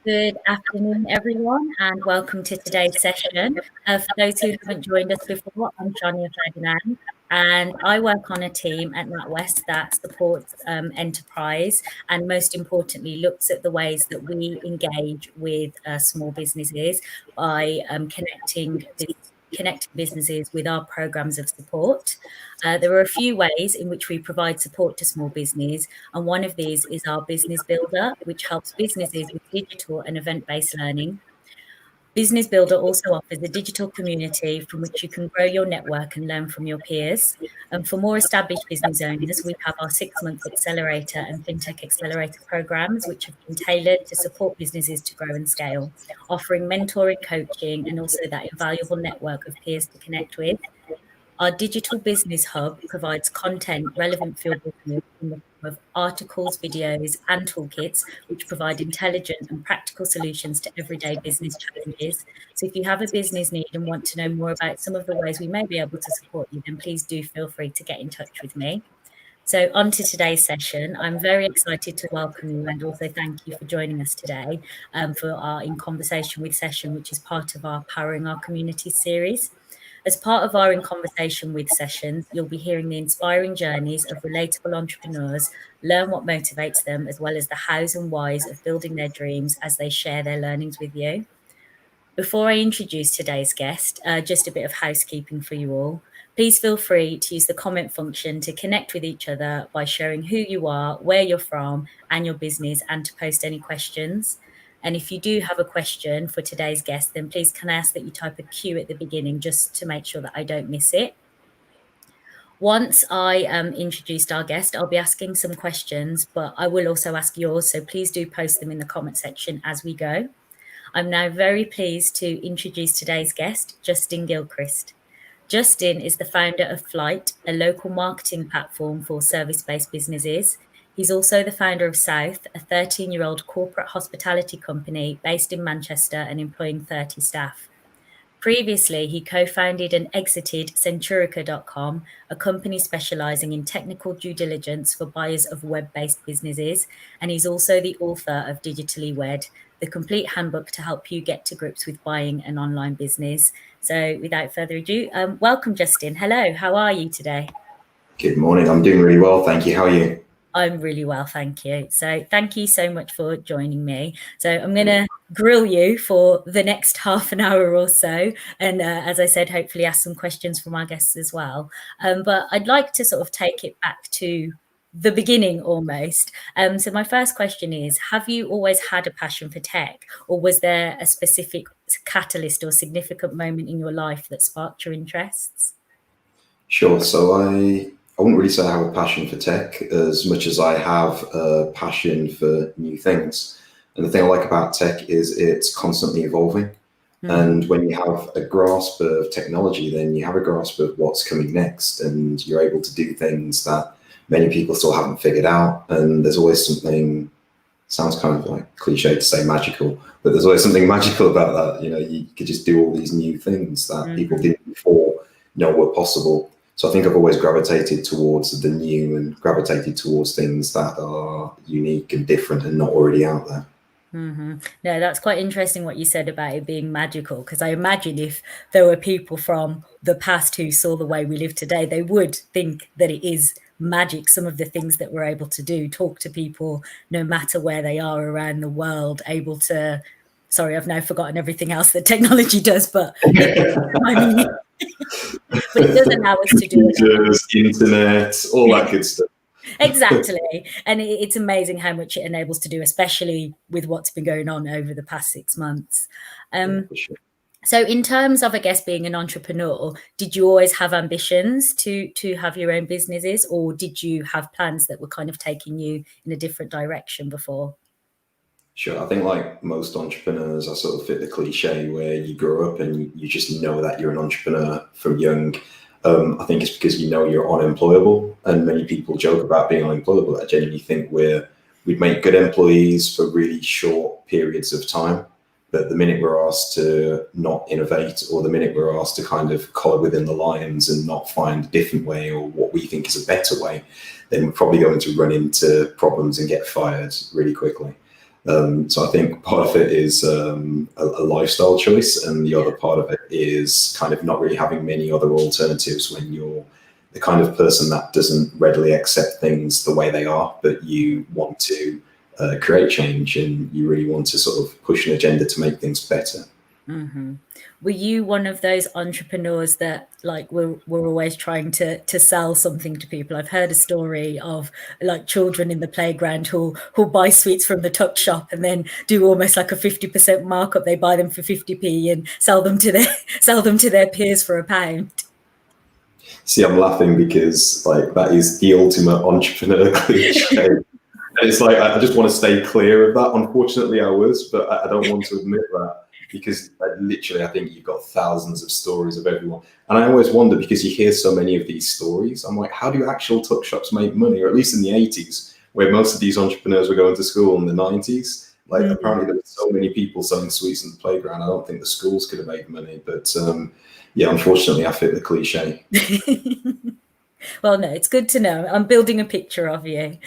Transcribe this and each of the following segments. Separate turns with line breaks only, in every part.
Good afternoon, everyone, and welcome to today's session. For those who haven't joined us before, I'm Shania Ferdinand, and I work on a team at NatWest that supports enterprise and, most importantly, looks at the ways that we engage with small businesses by connecting businesses with our programs of support. There are a few ways in which we provide support to small business, and one of these is our Business Builder, which helps businesses with digital and event-based learning. Business Builder also offers a digital community from which you can grow your network and learn from your peers. And for more established business owners, we have our 6-month accelerator and fintech accelerator programs, which have been tailored to support businesses to grow and scale, offering mentoring, coaching, and also that invaluable network of peers to connect with. Our digital business hub provides content relevant for your business in the form of articles, videos, and toolkits, which provide intelligent and practical solutions to everyday business challenges. So if you have a business need and want to know more about some of the ways we may be able to support you, then please do feel free to get in touch with me. So on to today's session. I'm very excited to welcome you and also thank you for joining us today for our In Conversation with session, which is part of our Powering Our Community series. As part of our In Conversation with sessions, you'll be hearing the inspiring journeys of relatable entrepreneurs, learn what motivates them, as well as the hows and whys of building their dreams as they share their learnings with you. Before I introduce today's guest, just a bit of housekeeping for you all. Please feel free to use the comment function to connect with each other by sharing who you are, where you're from, and your business, and to post any questions. And if you do have a question for today's guest, then please can I ask that you type a Q at the beginning just to make sure that I don't miss it. Once I introduced our guest, I'll be asking some questions, but I will also ask yours. So please do post them in the comment section as we go. I'm now very pleased to introduce today's guest, Justin Gilchrist. Justin is the founder of Flyte, a local marketing platform for service-based businesses. He's also the founder of South, a 13-year-old corporate hospitality company based in Manchester and employing 30 staff. Previously, he co-founded and exited Centurica.com, a company specializing in technical due diligence for buyers of web-based businesses. And he's also the author of Digitally Wed, the complete handbook to help you get to grips with buying an online business. So without further ado, welcome, Justin. Hello, how are you today?
Good morning. I'm doing really well. Thank you. How are you?
I'm really well, thank you. So thank you so much for joining me. So I'm going to grill you for the next half an hour or so. And as I said, hopefully ask some questions from our guests as well. But I'd like to sort of take it back to the beginning almost. So my first question is, have you always had a passion for tech, or was there a specific catalyst or significant moment in your life that sparked your interests?
Sure. So I wouldn't really say I have a passion for tech as much as I have a passion for new things. And the thing I like about tech is it's constantly evolving. And when you have a grasp of technology, then you have a grasp of what's coming next, and you're able to do things that many people still haven't figured out. And there's always something, sounds kind of like cliche to say magical, but there's always something magical about that. You know, you could just do all these new things that people didn't before know were possible. So I think I've always gravitated towards the new and gravitated towards things that are unique and different and not already out there.
No, that's quite interesting what you said about it being magical, because I imagine if there were people from the past who saw the way we live today, they would think that it is magic, some of the things that we're able to do, talk to people no matter where they are around the world, able to, sorry, I've now forgotten everything else that technology does, but I mean, but it does allow us to do
it. Internet, all that good stuff.
Exactly. And it's amazing how much it enables to do, especially with what's been going on over the past 6 months.
Sure.
So in terms of, I guess, being an entrepreneur, did you always have ambitions to have your own businesses, or did you have plans that were kind of taking you in a different direction before?
Sure. I think like most entrepreneurs, I sort of fit the cliche where you grow up and you just know that you're an entrepreneur from young. I think it's because you know you're unemployable, and many people joke about being unemployable. I genuinely think we'd make good employees for really short periods of time. But the minute we're asked to not innovate, or the minute we're asked to kind of collar within the lines and not find a different way or what we think is a better way, then we're probably going to run into problems and get fired really quickly. So I think part of it is a lifestyle choice, and the other part of it is kind of not really having many other alternatives when you're the kind of person that doesn't readily accept things the way they are, but you want to create change, and you really want to sort of push an agenda to make things better.
Mm-hmm. Were you one of those entrepreneurs that like were always trying to sell something to people? I've heard a story of like children in the playground who'll buy sweets from the tuck shop and then do almost like a 50% markup. They buy them for 50p and sell them to their peers for £1.
See, I'm laughing because like that is the ultimate entrepreneur cliche. And it's like I just want to stay clear of that. Unfortunately, I was, but I don't want to admit that because literally, I think you've got thousands of stories of everyone. And I always wonder because you hear so many of these stories. I'm like, how do actual tuck shops make money? Or at least in the 80s, where most of these entrepreneurs were going to school in the 90s. Like apparently there were so many people selling sweets in the playground. I don't think the schools could have made money, but yeah, unfortunately, I fit the cliche.
Well, no, it's good to know. I'm building a picture of you.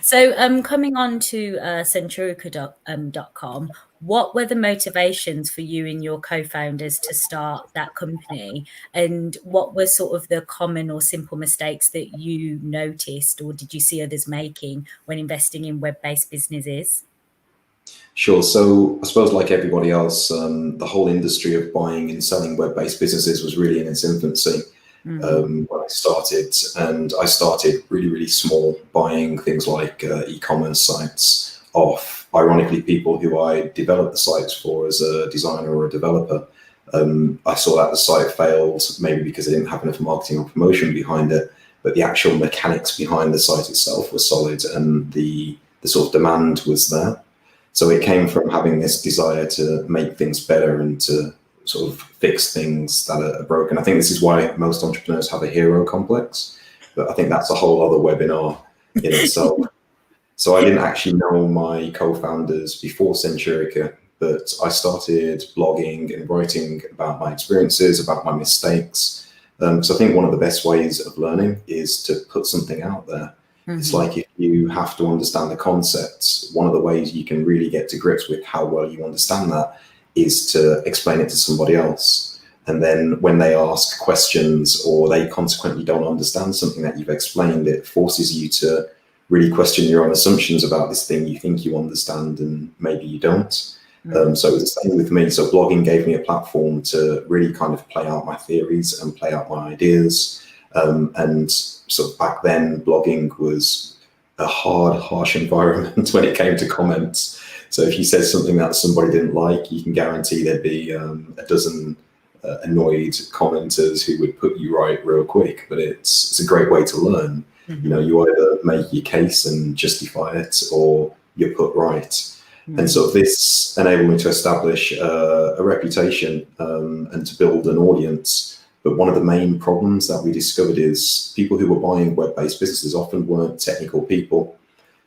So coming on to Centurica.com, what were the motivations for you and your co-founders to start that company? And what were sort of the common or simple mistakes that you noticed or did you see others making when investing in web-based businesses?
Sure. So I suppose like everybody else, the whole industry of buying and selling web-based businesses was really in its infancy. When I started, and I started really, really small, buying things like e-commerce sites off, ironically, people who I developed the sites for as a designer or a developer. I saw that the site failed, maybe because I didn't have enough marketing or promotion behind it, but the actual mechanics behind the site itself were solid, and the sort of demand was there. So it came from having this desire to make things better and to sort of fix things that are broken. I think this is why most entrepreneurs have a hero complex, but I think that's a whole other webinar in itself. So I didn't actually know my co-founders before Centurica, but I started blogging and writing about my experiences, about my mistakes. So I think one of the best ways of learning is to put something out there. It's like if you have to understand the concepts, one of the ways you can really get to grips with how well you understand that is to explain it to somebody else. And then when they ask questions or they consequently don't understand something that you've explained, it forces you to really question your own assumptions about this thing you think you understand and maybe you don't. So it was the same with me. So blogging gave me a platform to really kind of play out my theories and play out my ideas. And so back then, blogging was a hard, harsh environment when it came to comments. So if you said something that somebody didn't like, you can guarantee there'd be a dozen annoyed commenters who would put you right real quick. But it's a great way to learn. You know, you either make your case and justify it, or you're put right. And so this enabled me to establish a reputation and to build an audience. But one of the main problems that we discovered is people who were buying web-based businesses often weren't technical people.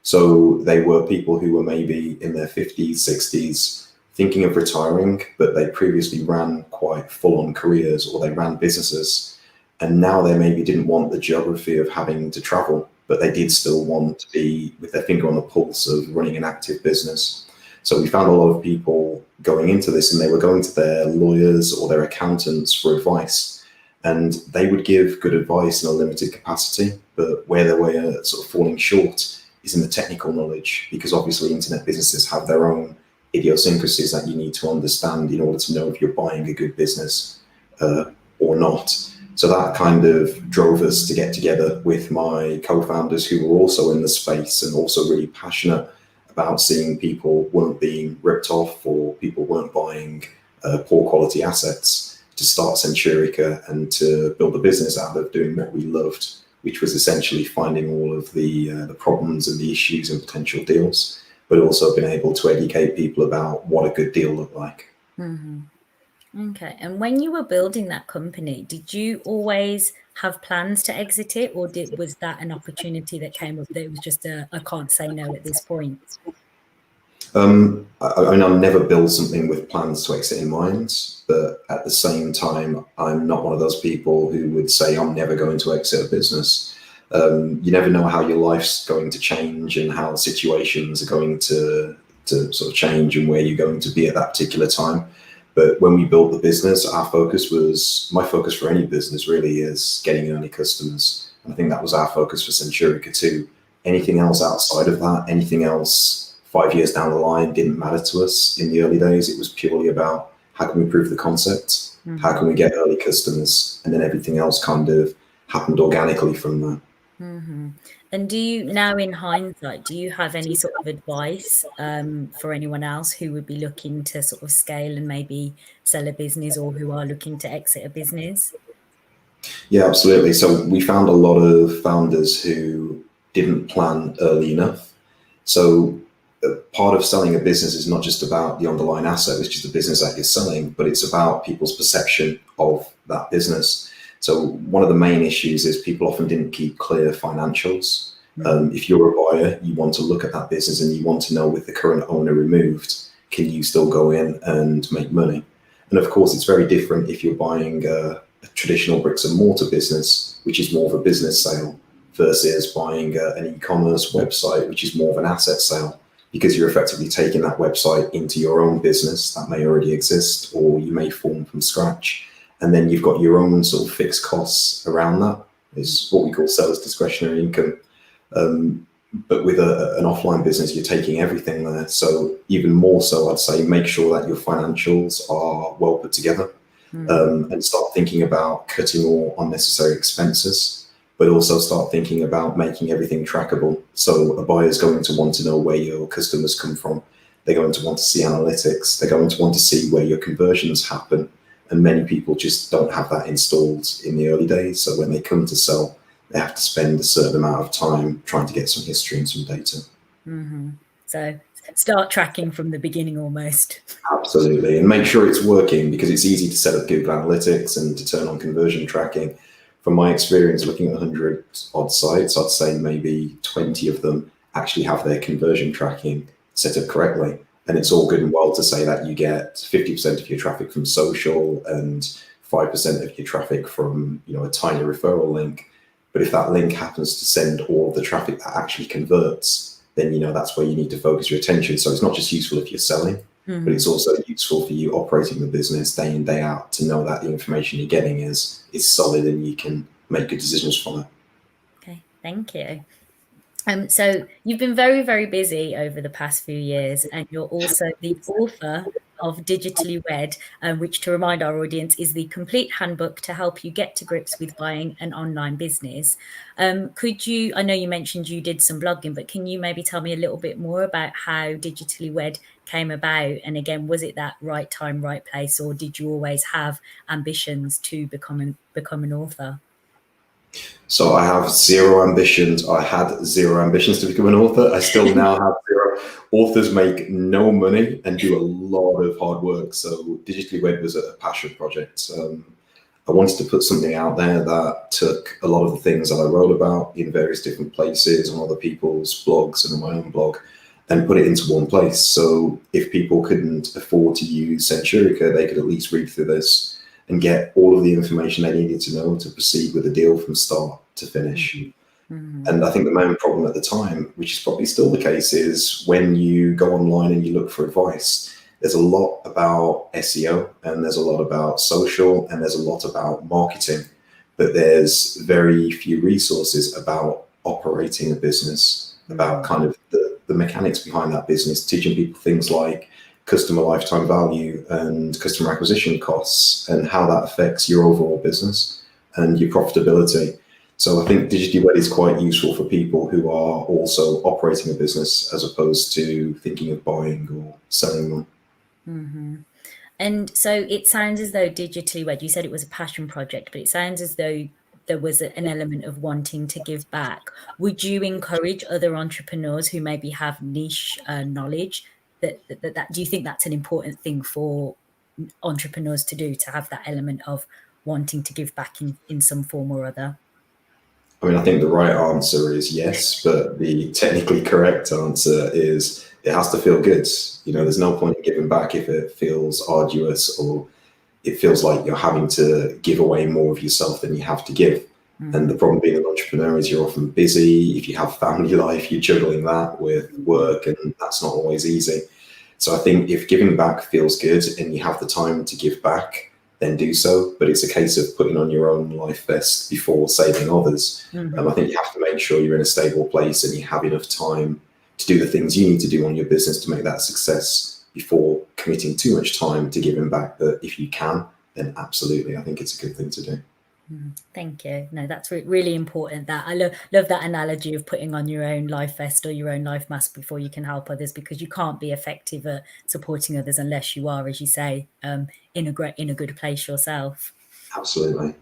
So they were people who were maybe in their 50s, 60s, thinking of retiring, but they previously ran quite full-on careers or they ran businesses. And now they maybe didn't want the geography of having to travel, but they did still want to be with their finger on the pulse of running an active business. So we found a lot of people going into this, and they were going to their lawyers or their accountants for advice. And they would give good advice in a limited capacity, but where they were sort of falling short is in the technical knowledge, because obviously internet businesses have their own idiosyncrasies that you need to understand in order to know if you're buying a good business or not. So that kind of drove us to get together with my co-founders who were also in the space and also really passionate about seeing people weren't being ripped off or people weren't buying poor quality assets, to start Centurica and to build a business out of doing what we loved, which was essentially finding all of the problems and the issues and potential deals, but also being able to educate people about what a good deal looked like.
Okay. And when you were building that company, did you always have plans to exit it, or was that an opportunity that came up that it was just I can't say no at this point?
I mean, I'll never build something with plans to exit in mind, but at the same time, I'm not one of those people who would say I'm never going to exit a business. You never know how your life's going to change and how situations are going to to sort of change and where you're going to be at that particular time. But when we built the business, my focus for any business really is getting early customers. And I think that was our focus for Centurica too. Anything else outside of that, anything else 5 years down the line didn't matter to us in the early days. It was purely about how can we prove the concept? How can we get early customers? And then everything else kind of happened organically from that.
And do you now, in hindsight, do you have any sort of advice for anyone else who would be looking to sort of scale and maybe sell a business, or who are looking to exit a business?
Yeah, absolutely. So we found a lot of founders who didn't plan early enough. So part of selling a business is not just about the underlying asset, which is the business that you're selling, but it's about people's perception of that business. So one of the main issues is people often didn't keep clear financials. If you're a buyer, you want to look at that business and you want to know, with the current owner removed, can you still go in and make money? And of course, it's very different if you're buying a traditional bricks and mortar business, which is more of a business sale, versus buying an e-commerce website, which is more of an asset sale, because you're effectively taking that website into your own business that may already exist, or you may form from scratch. And then you've got your own sort of fixed costs around that. Is what we call seller's discretionary income. But with an offline business, you're taking everything there. So even more so, I'd say make sure that your financials are well put together, and start thinking about cutting all unnecessary expenses, but also start thinking about making everything trackable. So a buyer is going to want to know where your customers come from. They're going to want to see analytics. They're going to want to see where your conversions happen. And many people just don't have that installed in the early days. So when they come to sell, they have to spend a certain amount of time trying to get some history and some data.
So start tracking from the beginning almost.
Absolutely. And make sure it's working, because it's easy to set up Google Analytics and to turn on conversion tracking. From my experience looking at 100 odd sites, I'd say maybe 20 of them actually have their conversion tracking set up correctly. And it's all good and well to say that you get 50% of your traffic from social and 5% of your traffic from, a tiny referral link. But if that link happens to send all of the traffic that actually converts, then, that's where you need to focus your attention. So it's not just useful if you're selling, but it's also useful for you operating the business day in, day out, to know that the information you're getting is solid and you can make good decisions from it.
Okay, thank you. So you've been very, very busy over the past few years, and you're also the author of Digitally Wed, which, to remind our audience, is the complete handbook to help you get to grips with buying an online business. Could you, I know you mentioned you did some blogging, but can you maybe tell me a little bit more about how Digitally Wed came about? And again, was it that right time, right place, or did you always have ambitions to become an author?
So I have zero ambitions. I had zero ambitions to become an author. I still now have zero. Authors make no money and do a lot of hard work. So Digitally Wed was a passion project. I wanted to put something out there that took a lot of the things that I wrote about in various different places on other people's blogs and on my own blog, and put it into one place. So if people couldn't afford to use Centurica, they could at least read through this and get all of the information they needed to know to proceed with the deal from start to finish. And I think the main problem at the time, which is probably still the case, is when you go online and you look for advice, there's a lot about SEO and there's a lot about social and there's a lot about marketing, but there's very few resources about operating a business, about kind of the mechanics behind that business, teaching people things like customer lifetime value and customer acquisition costs and how that affects your overall business and your profitability. So I think Digitally Wed is quite useful for people who are also operating a business as opposed to thinking of buying or selling one.
And so it sounds as though Digitally Wed, you said it was a passion project, but it sounds as though there was an element of wanting to give back. Would you encourage other entrepreneurs who maybe have niche knowledge that do you think that's an important thing for entrepreneurs to do, to have that element of wanting to give back in some form or other?
I mean, I think the right answer is yes, but the technically correct answer is it has to feel good. There's no point in giving back if it feels arduous or it feels like you're having to give away more of yourself than you have to give. And the problem being an entrepreneur is you're often busy. If you have family life, you're juggling that with work, and that's not always easy. So I think if giving back feels good and you have the time to give back, then do so. But it's a case of putting on your own life vest before saving others. I think you have to make sure you're in a stable place and you have enough time to do the things you need to do on your business to make that a success before committing too much time to giving back. But if you can, then absolutely, I think it's a good thing to do.
Thank you. No, that's really important. That I love that analogy of putting on your own life vest or your own life mask before you can help others, because you can't be effective at supporting others unless you are, as you say, in a good place yourself.
Absolutely.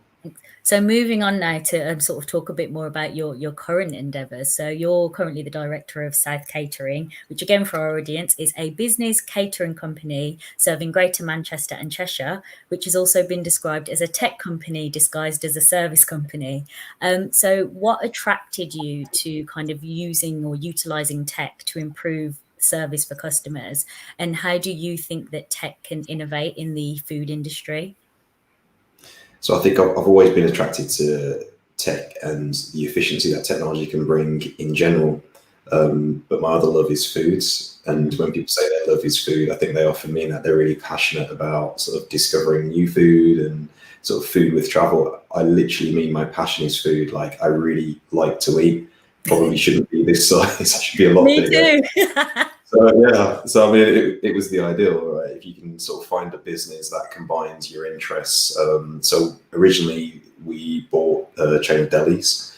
So moving on now to sort of talk a bit more about your current endeavours. So you're currently the director of South Catering, which again for our audience is a business catering company serving Greater Manchester and Cheshire, which has also been described as a tech company disguised as a service company. So what attracted you to kind of using or utilising tech to improve service for customers? And how do you think that tech can innovate in the food industry?
So I think I've always been attracted to tech and the efficiency that technology can bring in general. But my other love is foods. And when people say their love is food, I think they often mean that they're really passionate about sort of discovering new food and sort of food with travel. I literally mean my passion is food. Like I really like to eat. Probably shouldn't be this size. I should be a lot bigger.
Me too.
So yeah, so I mean, it was the ideal, right? If you can sort of find a business that combines your interests. So originally we bought a chain of delis.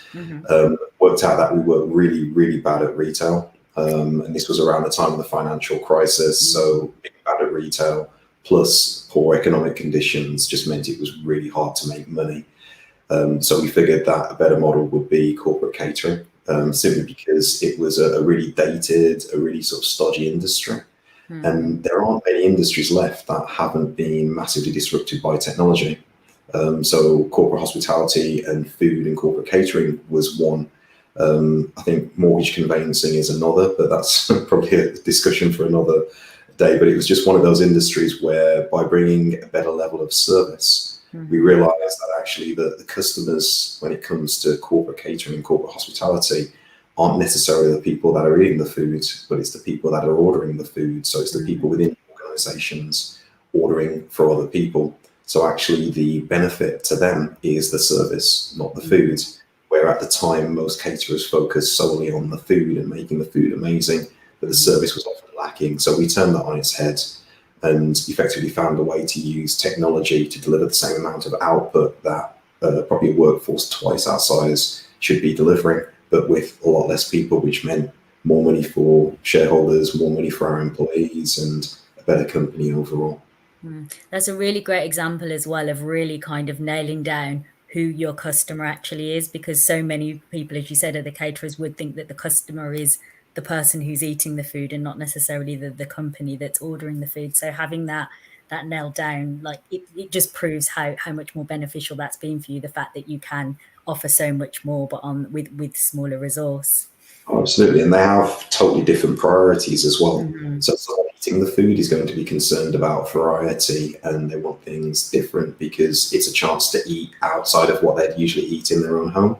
Worked out that we were really, really bad at retail, and this was around the time of the financial crisis. So being bad at retail plus poor economic conditions just meant it was really hard to make money. So we figured that a better model would be corporate catering. Simply because it was a really dated, a really sort of stodgy industry. And there aren't many industries left that haven't been massively disrupted by technology. So corporate hospitality and food and corporate catering was one. I think mortgage conveyancing is another, but that's probably a discussion for another day. But it was just one of those industries where by bringing a better level of service, we realized that actually the customers, when it comes to corporate catering and corporate hospitality, aren't necessarily the people that are eating the food, but it's the people that are ordering the food. So it's the people within organizations ordering for other people. So actually the benefit to them is the service, not the food. Where at the time, most caterers focused solely on the food and making the food amazing, but the service was often lacking. So we turned that on its head and effectively found a way to use technology to deliver the same amount of output that probably a workforce twice our size should be delivering, but with a lot less people, which meant more money for shareholders, more money for our employees, and a better company overall.
That's a really great example as well of really kind of nailing down who your customer actually is, because so many people, as you said, are the caterers, would think that the customer is the person who's eating the food and not necessarily the company that's ordering the food. So having that nailed down, like it just proves how much more beneficial that's been for you, the fact that you can offer so much more but on with smaller resource.
Absolutely, and they have totally different priorities as well. So someone eating the food is going to be concerned about variety, and they want things different because it's a chance to eat outside of what they'd usually eat in their own home.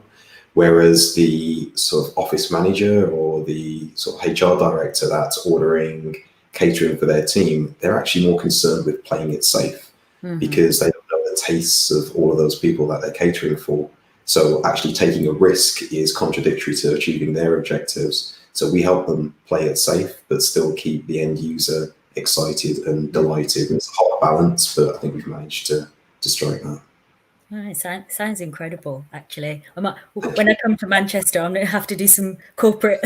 Whereas the sort of office manager or the sort of HR director that's ordering catering for their team, they're actually more concerned with playing it safe because they don't know the tastes of all of those people that they're catering for. So actually taking a risk is contradictory to achieving their objectives. So we help them play it safe, but still keep the end user excited and delighted. It's a hard balance, but I think we've managed to strike that.
It sounds incredible, actually. When I come to Manchester, I'm going to have to do some corporate,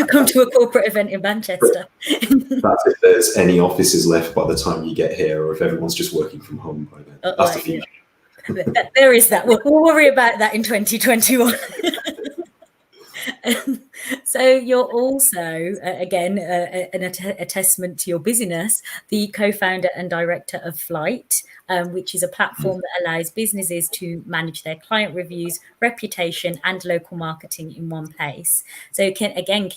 come to a corporate event in Manchester.
That's if there's any offices left by the time you get here, or if everyone's just working from home by then. That's the future.
There is that. We'll worry about that in 2021. So you're also, again, a testament to your busyness, the co-founder and director of Flyte, which is a platform that allows businesses to manage their client reviews, reputation, and local marketing in one place. So can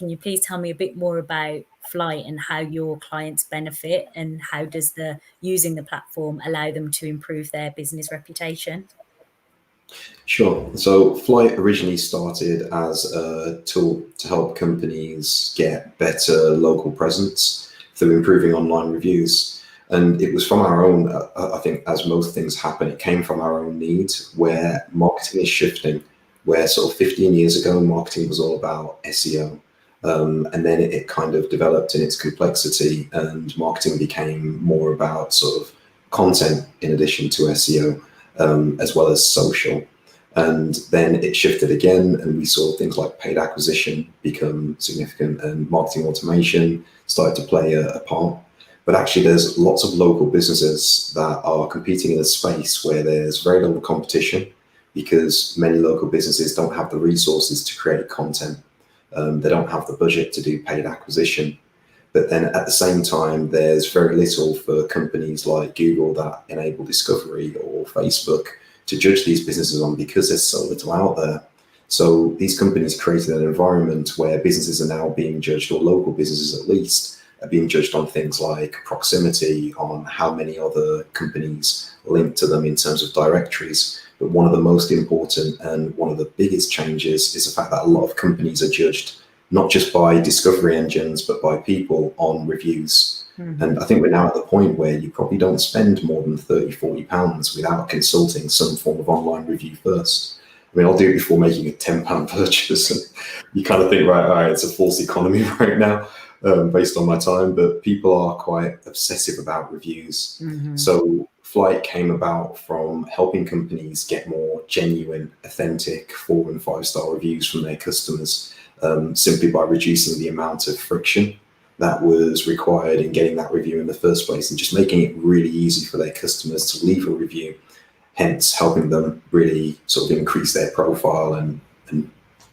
you please tell me a bit more about Flyte and how your clients benefit, and how does using the platform allow them to improve their business reputation?
Sure. So Flyte originally started as a tool to help companies get better local presence through improving online reviews. And it was from our own, I think, as most things happen, it came from our own need where marketing is shifting, where sort of 15 years ago, marketing was all about SEO. And then it kind of developed in its complexity, and marketing became more about sort of content in addition to SEO, as well as social. And then it shifted again, and we saw things like paid acquisition become significant, and marketing automation started to play a part. But actually, there's lots of local businesses that are competing in a space where there's very little competition because many local businesses don't have the resources to create content. They don't have the budget to do paid acquisition. But then at the same time, there's very little for companies like Google that enable discovery, or Facebook, to judge these businesses on, because there's so little out there. So these companies created an environment where businesses are now being judged, or local businesses at least, are being judged on things like proximity, on how many other companies link to them in terms of directories. But one of the most important and one of the biggest changes is the fact that a lot of companies are judged not just by discovery engines, but by people on reviews. And I think we're now at the point where you probably don't spend more than £30-40 without consulting some form of online review first. I mean, I'll do it before making a £10 purchase. And you kind of think, right, all right, it's a false economy right now, based on my time, but people are quite obsessive about reviews. So Flyte came about from helping companies get more genuine, authentic 4- and 5-star reviews from their customers, simply by reducing the amount of friction that was required in getting that review in the first place, and just making it really easy for their customers to leave a review, hence helping them really sort of increase their profile and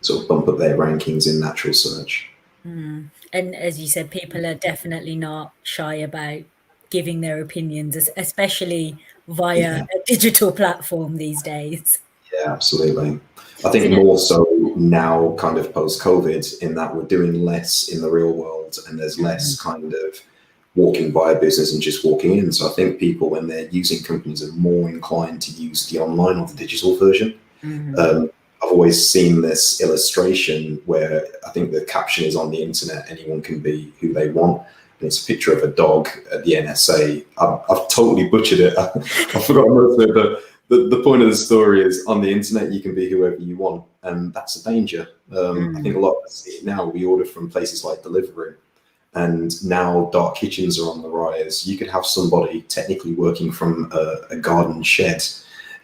sort of bump up their rankings in natural search.
And as you said, people are definitely not shy about giving their opinions, especially via a digital platform these days.
Yeah, absolutely. I think more so now, kind of post-COVID, in that we're doing less in the real world, and there's less kind of walking by a business and just walking in. So I think people, when they're using companies, are more inclined to use the online or the digital version. I've always seen this illustration where I think the caption is, on the internet, anyone can be who they want. And it's a picture of a dog at the NSA. I've totally butchered it. I've forgotten most of it, but the point of the story is, on the internet, you can be whoever you want, and that's a danger. I think a lot of us see it now. We order from places like Deliveroo, and now dark kitchens are on the rise. You could have somebody technically working from a garden shed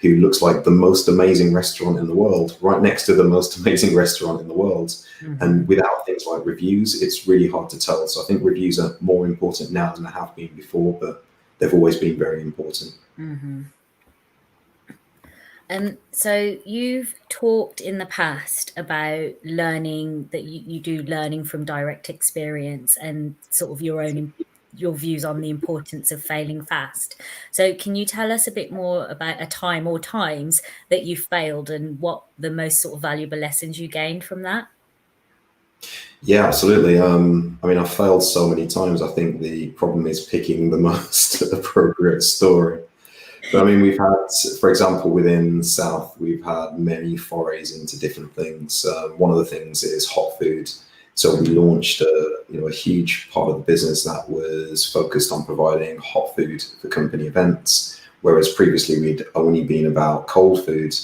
who looks like the most amazing restaurant in the world, right next to the most amazing restaurant in the world. And without things like reviews, it's really hard to tell. So I think reviews are more important now than they have been before, but they've always been very important.
So you've talked in the past about learning, that you do learning from direct experience, and sort of your views on the importance of failing fast. So can you tell us a bit more about a time or times that you failed, and what the most sort of valuable lessons you gained from that?
Yeah, absolutely. I mean, I've failed so many times. I think the problem is picking the most appropriate story. But I mean, we've had, for example, within South, we've had many forays into different things. One of the things is hot food. So we launched a huge part of the business that was focused on providing hot food for company events, whereas previously we'd only been about cold food.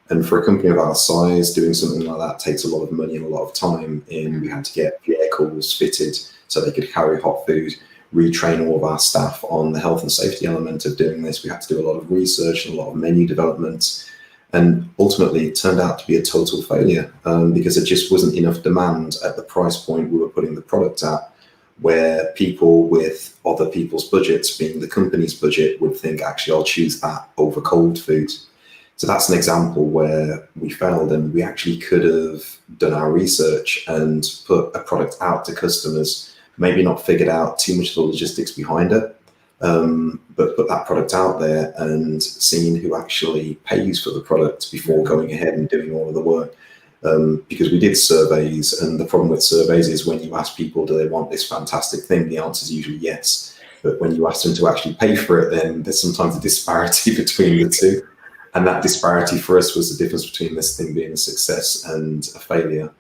And for a company of our size, doing something like that takes a lot of money and a lot of time. And we had to get vehicles fitted so they could carry hot food, retrain all of our staff on the health and safety element of doing this. We had to do a lot of research and a lot of menu development. And ultimately, it turned out to be a total failure because there just wasn't enough demand at the price point we were putting the product at, where people with other people's budgets, being the company's budget, would think, actually, I'll choose that over cold food. So that's an example where we failed, and we actually could have done our research and put a product out to customers, maybe not figured out too much of the logistics behind it, but put that product out there and seen who actually pays for the product before going ahead and doing all of the work. Because we did surveys, and the problem with surveys is, when you ask people, do they want this fantastic thing, the answer is usually yes. But when you ask them to actually pay for it, then there's sometimes a disparity between the two. And that disparity for us was the difference between this thing being a success and a failure.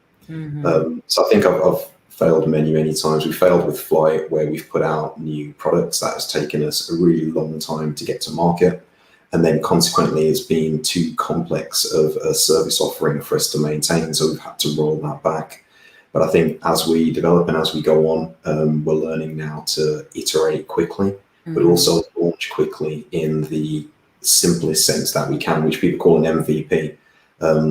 So I think I've failed many times. We failed with Flyte, where we've put out new products that has taken us a really long time to get to market. And then consequently, it's been too complex of a service offering for us to maintain. So we've had to roll that back. But I think as we develop and as we go on, we're learning now to iterate quickly, but also launch quickly in the simplest sense that we can, which people call an MVP,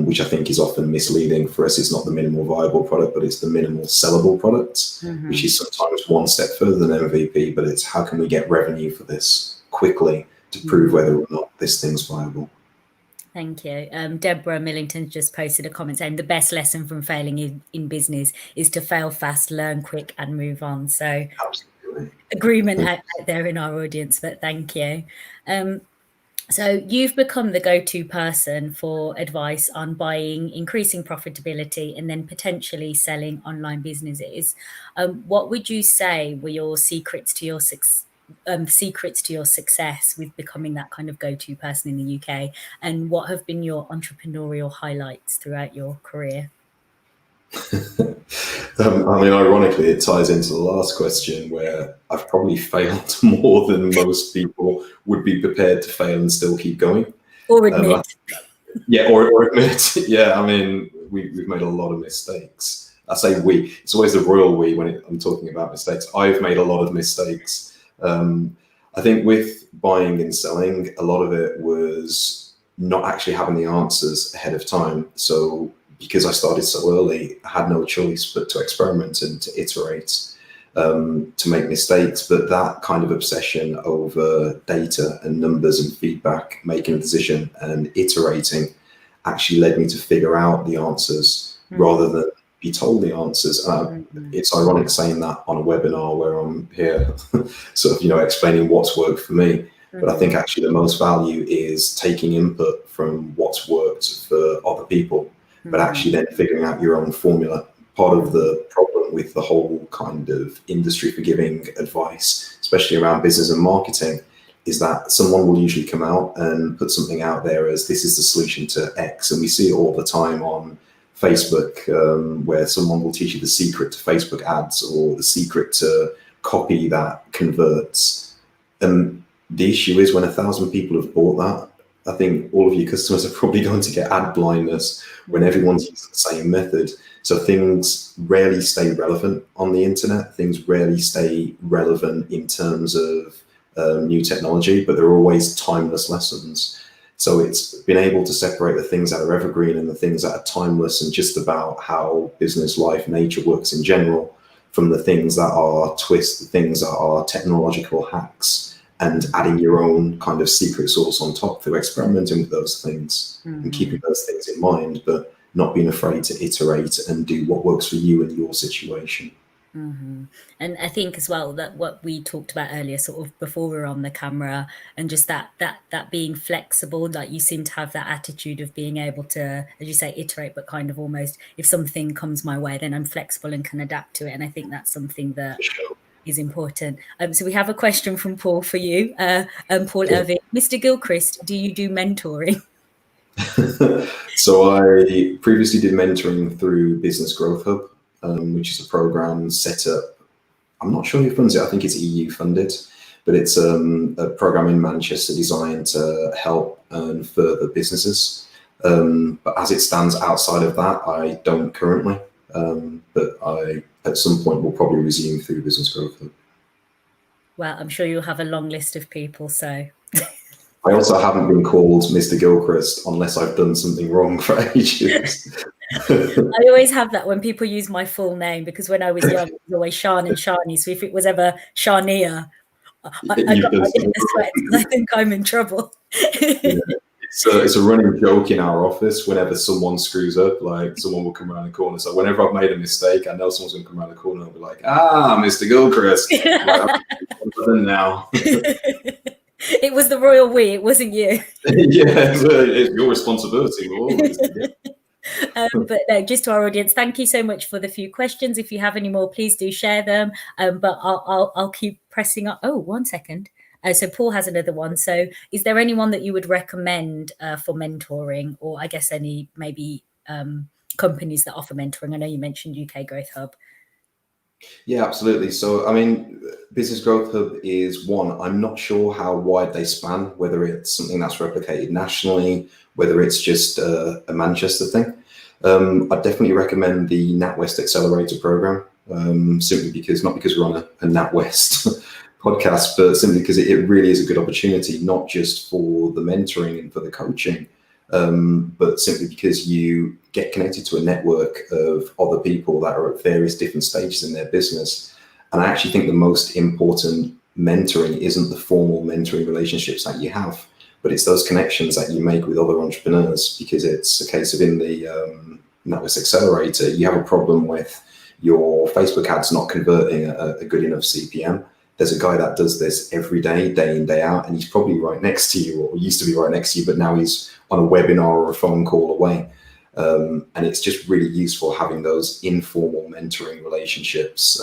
which I think is often misleading. For us, it's not the minimal viable product, but it's the minimal sellable product, which is sometimes one step further than MVP, but it's how can we get revenue for this quickly to prove whether or not this thing's viable.
Thank you. Deborah Millington just posted a comment saying the best lesson from failing in business is to fail fast, learn quick and move on. So absolutely. Agreement out there in our audience, but thank you. So you've become the go-to person for advice on buying, increasing profitability, and then potentially selling online businesses. What would you say were your secrets to your success with becoming that kind of go-to person in the UK? And what have been your entrepreneurial highlights throughout your career?
I mean, ironically, it ties into the last question, where I've probably failed more than most people would be prepared to fail and still keep going.
Or admit.
Or admit. Yeah, I mean, we've made a lot of mistakes. I say we. It's always the royal we when I'm talking about mistakes. I've made a lot of mistakes. I think with buying and selling, a lot of it was not actually having the answers ahead of time. So because I started so early, I had no choice but to experiment and to iterate, to make mistakes. But that kind of obsession over data and numbers and feedback, making a decision and iterating, actually led me to figure out the answers rather than be told the answers. It's ironic saying that on a webinar where I'm here sort of, explaining what's worked for me. But I think actually the most value is taking input from what's worked for other people, but actually then figuring out your own formula. Part of the problem with the whole kind of industry for giving advice, especially around business and marketing, is that someone will usually come out and put something out there as this is the solution to X. And we see it all the time on Facebook, where someone will teach you the secret to Facebook ads or the secret to copy that converts. And the issue is when 1,000 people have bought that, I think all of your customers are probably going to get ad blindness when everyone's using the same method. So things rarely stay relevant on the internet. Things rarely stay relevant in terms of new technology, but they're always timeless lessons. So it's been able to separate the things that are evergreen and the things that are timeless and just about how business, life, nature works in general, from the things that are twists, the things that are technological hacks, and adding your own kind of secret sauce on top through experimenting with those things and keeping those things in mind, but not being afraid to iterate and do what works for you and your situation.
And I think as well that what we talked about earlier, sort of before we were on the camera, and just that being flexible, like you seem to have that attitude of being able to, as you say, iterate, but kind of almost if something comes my way, then I'm flexible and can adapt to it. And I think that's something that is important. So we have a question from Paul for you, Paul Irving. Mr. Gilchrist, do you do mentoring?
So I previously did mentoring through Business Growth Hub, which is a program set up. I'm not sure who funds it. I think it's EU funded, but it's a program in Manchester designed to help and further businesses. But as it stands outside of that, I don't currently. But I, at some point, will probably resume through Business Growth Hub.
Well, I'm sure you'll have a long list of people, so.
I also haven't been called Mr. Gilchrist unless I've done something wrong for ages.
I always have that when people use my full name, because when I was young, it was always Shan and Shani. So if it was ever Shania, I get the sweat because I think I'm in trouble.
It's a running joke in our office. Whenever someone screws up, like someone will come around the corner. So whenever I've made a mistake, I know someone's going to come around the corner and I'll be like, Mr. Gilchrist. Like, now.
It was the royal we, it wasn't you.
Yeah, it's your responsibility.
But no, just to our audience, thank you so much for the few questions. If you have any more, please do share them. But I'll keep pressing up. Oh, 1 second. So Paul has another one. So is there anyone that you would recommend for mentoring, or I guess any maybe companies that offer mentoring? I know you mentioned UK Growth Hub.
Yeah, absolutely. So, I mean, Business Growth Hub is one. I'm not sure how wide they span, whether it's something that's replicated nationally, whether it's just a Manchester thing. I'd definitely recommend the NatWest Accelerator program, simply because, not because we're on a NatWest podcast, but simply because it really is a good opportunity, not just for the mentoring and for the coaching, but simply because you get connected to a network of other people that are at various different stages in their business. And I actually think the most important mentoring isn't the formal mentoring relationships that you have, but it's those connections that you make with other entrepreneurs, because it's a case of in the NatWest Accelerator, you have a problem with your Facebook ads not converting a good enough CPM. There's a guy that does this every day, day in, day out, and he's probably right next to you, or used to be right next to you, but now he's on a webinar or a phone call away. And it's just really useful having those informal mentoring relationships,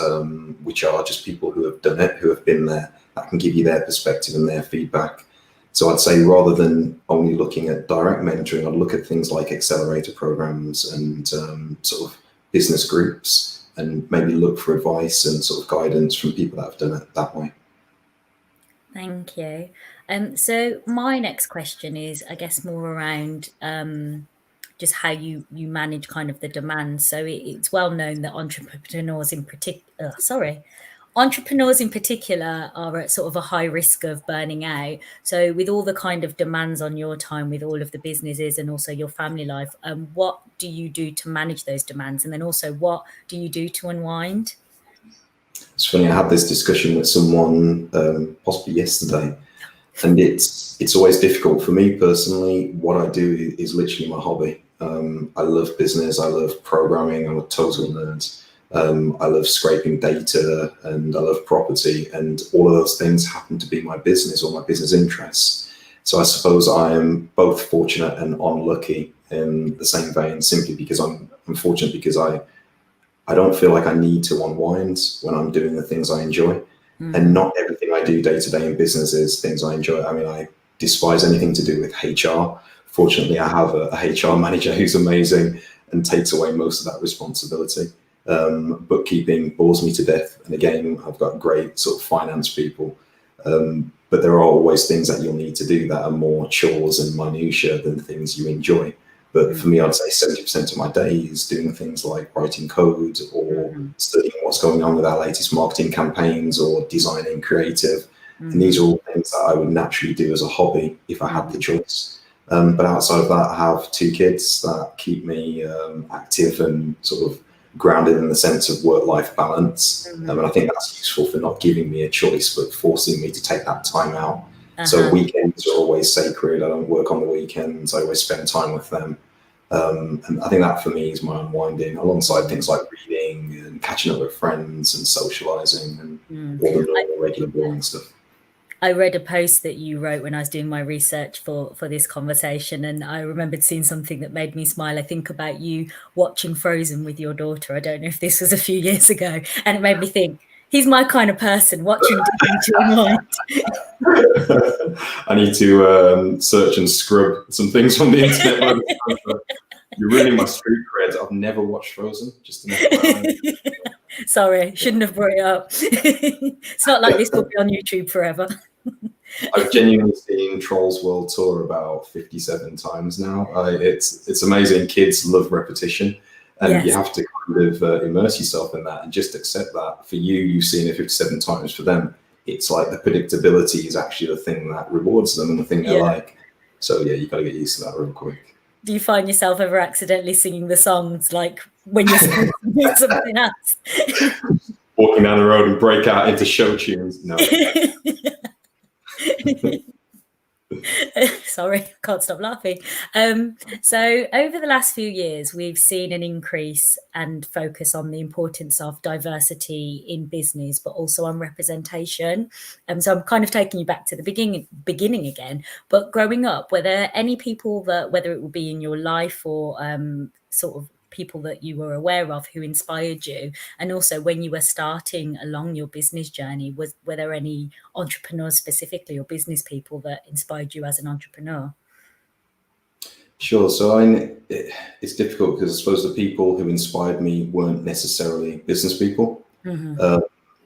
which are just people who have done it, who have been there, that can give you their perspective and their feedback. So I'd say rather than only looking at direct mentoring, I'd look at things like accelerator programs and sort of business groups, and maybe look for advice and sort of guidance from people that have done it that way.
Thank you. So my next question is, I guess, more around just how you manage kind of the demand. So it's well known that entrepreneurs in particular are at sort of a high risk of burning out. So with all the kind of demands on your time, with all of the businesses and also your family life, what do you do to manage those demands? And then also, what do you do to unwind?
It's funny, I had this discussion with someone possibly yesterday, and it's always difficult for me personally. What I do is literally my hobby. I love business, I love programming, I'm a total nerd. I love scraping data, and I love property, and all of those things happen to be my business or my business interests. So I suppose I am both fortunate and unlucky in the same vein, simply because I'm fortunate because I don't feel like I need to unwind when I'm doing the things I enjoy. And not everything I do day to day in business is things I enjoy. I mean, I despise anything to do with HR. Fortunately, I have a HR manager who's amazing and takes away most of that responsibility. Bookkeeping bores me to death. And again, I've got great sort of finance people. But there are always things that you'll need to do that are more chores and minutiae than things you enjoy. But for me, I'd say 70% of my day is doing things like writing code or studying what's going on with our latest marketing campaigns or designing creative. And these are all things that I would naturally do as a hobby if I had the choice. But outside of that, I have 2 kids that keep me active and sort of grounded in the sense of work-life balance. And I think that's useful for not giving me a choice, but forcing me to take that time out. So weekends are always sacred. I don't work on the weekends. I always spend time with them. And I think that for me is my unwinding, alongside things like reading and catching up with friends and socializing and all the normal, regular, boring stuff.
I read a post that you wrote when I was doing my research for this conversation, and I remembered seeing something that made me smile. I think about you watching Frozen with your daughter. I don't know if this was a few years ago, and it made me think, he's my kind of person, watching to unwind.
I need to search and scrub some things from the internet. You're ruining my street cred. I've never watched Frozen. Just to
Sorry, shouldn't have brought it up. It's not like this will be on YouTube forever.
I've genuinely seen Trolls World Tour about 57 times now. It's amazing. Kids love repetition, and you have to kind of immerse yourself in that and just accept that. For you, you've seen it 57 times. For them, it's like the predictability is actually the thing that rewards them and the thing they like. So yeah, you've got to get used to that real quick.
Do you find yourself ever accidentally singing the songs like when you're supposed to do something else?
Walking down the road and break out into show tunes? No.
Sorry, can't stop laughing. So over the last few years, we've seen an increase and focus on the importance of diversity in business, but also on representation. So I'm kind of taking you back to the beginning again. But growing up, were there any people that, whether it would be in your life or sort of people that you were aware of who inspired you? And also, when you were starting along your business journey, were there any entrepreneurs specifically or business people that inspired you as an entrepreneur?
Sure. So it's difficult because I suppose the people who inspired me weren't necessarily business people.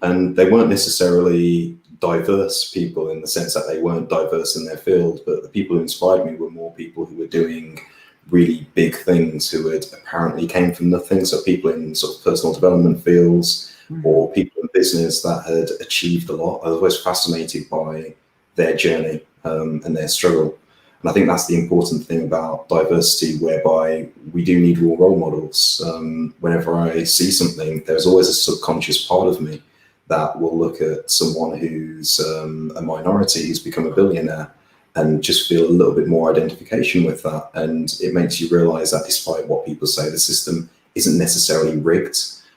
And they weren't necessarily diverse people in the sense that they weren't diverse in their field, but the people who inspired me were more people who were doing really big things, who had apparently came from nothing. So people in sort of personal development fields or people in business that had achieved a lot. I was always fascinated by their journey and their struggle. And I think that's the important thing about diversity, whereby we do need role models. Whenever I see something, there's always a subconscious part of me that will look at someone who's a minority who's become a billionaire and just feel a little bit more identification with that. And it makes you realize that despite what people say, the system isn't necessarily rigged.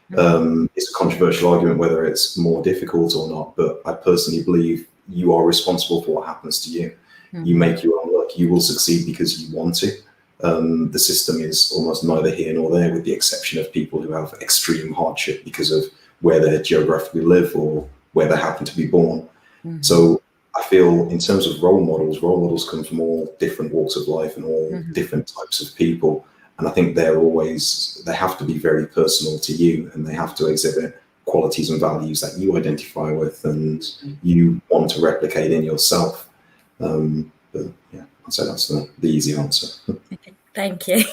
It's a controversial argument whether it's more difficult or not, but I personally believe you are responsible for what happens to you. You make your own luck. You will succeed because you want to. The system is almost neither here nor there, with the exception of people who have extreme hardship because of where they geographically live or where they happen to be born. So I feel in terms of role models come from all different walks of life and all different types of people. And I think they have to be very personal to you, and they have to exhibit qualities and values that you identify with and you want to replicate in yourself. But yeah, I'd say that's the easy answer.
Thank you.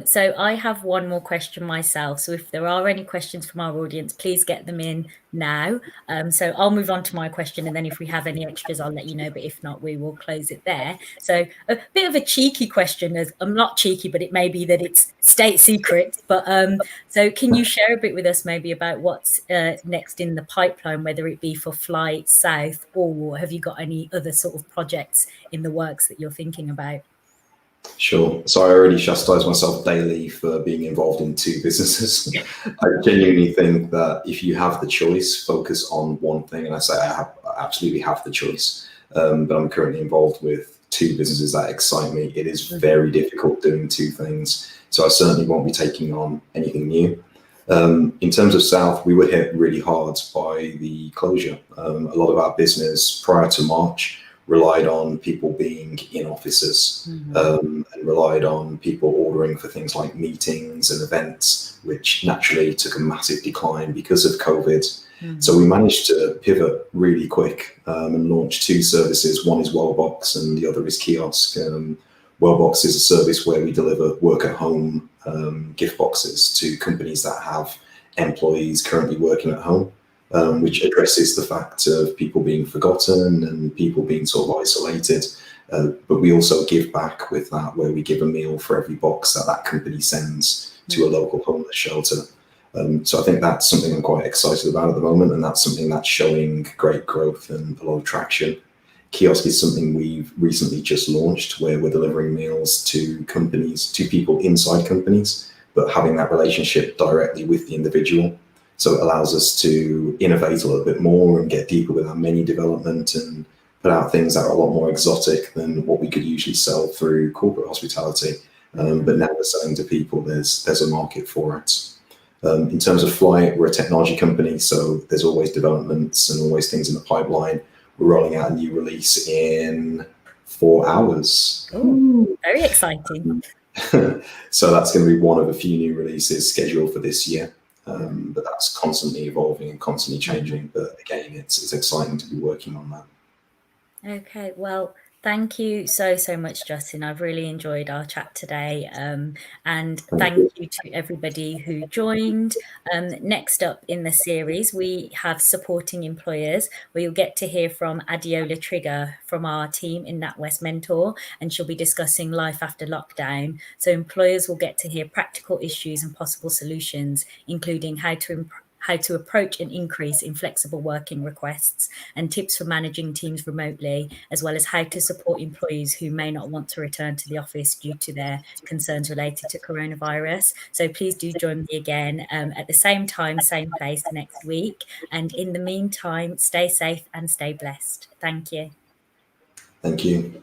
So I have one more question myself. So if there are any questions from our audience, please get them in now. So I'll move on to my question, and then if we have any extras, I'll let you know. But if not, we will close it there. So a bit of a cheeky question, as I'm not cheeky, but it may be that it's state secret. But so can you share a bit with us maybe about what's next in the pipeline, whether it be for Flyte, South, or have you got any other sort of projects in the works that you're thinking about?
Sure. So I already chastise myself daily for being involved in two businesses. I genuinely think that if you have the choice, focus on one thing. And I say I absolutely have the choice. But I'm currently involved with two businesses that excite me. It is very difficult doing two things. So I certainly won't be taking on anything new. In terms of South, we were hit really hard by the closure. A lot of our business prior to March relied on people being in offices and relied on people ordering for things like meetings and events, which naturally took a massive decline because of COVID. So we managed to pivot really quick and launch two services. One is Wellbox and the other is Kiosk. Wellbox is a service where we deliver work at home gift boxes to companies that have employees currently working at home. Which addresses the fact of people being forgotten and people being sort of isolated. But we also give back with that, where we give a meal for every box that company sends to a local homeless shelter. So I think that's something I'm quite excited about at the moment, and that's something that's showing great growth and a lot of traction. Kiosk is something we've recently just launched, where we're delivering meals to companies, to people inside companies, but having that relationship directly with the individual. So it allows us to innovate a little bit more and get deeper with our menu development and put out things that are a lot more exotic than what we could usually sell through corporate hospitality. But now we're selling to people, there's a market for it. In terms of Flyte, we're a technology company, so there's always developments and always things in the pipeline. We're rolling out a new release in 4 hours.
Oh, very exciting.
So that's going to be one of a few new releases scheduled for this year. But that's constantly evolving and constantly changing. But again, it's exciting to be working on that.
Okay, well, thank you so much, Justin. I've really enjoyed our chat today. And thank you to everybody who joined. Next up in the series, we have Supporting Employers, where you'll get to hear from Adiola Trigger from our team in NatWest Mentor, and she'll be discussing life after lockdown. So employers will get to hear practical issues and possible solutions, including how to approach an increase in flexible working requests and tips for managing teams remotely, as well as how to support employees who may not want to return to the office due to their concerns related to coronavirus. So please do join me again at the same time, same place next week. And in the meantime, stay safe and stay blessed. Thank you.
Thank you.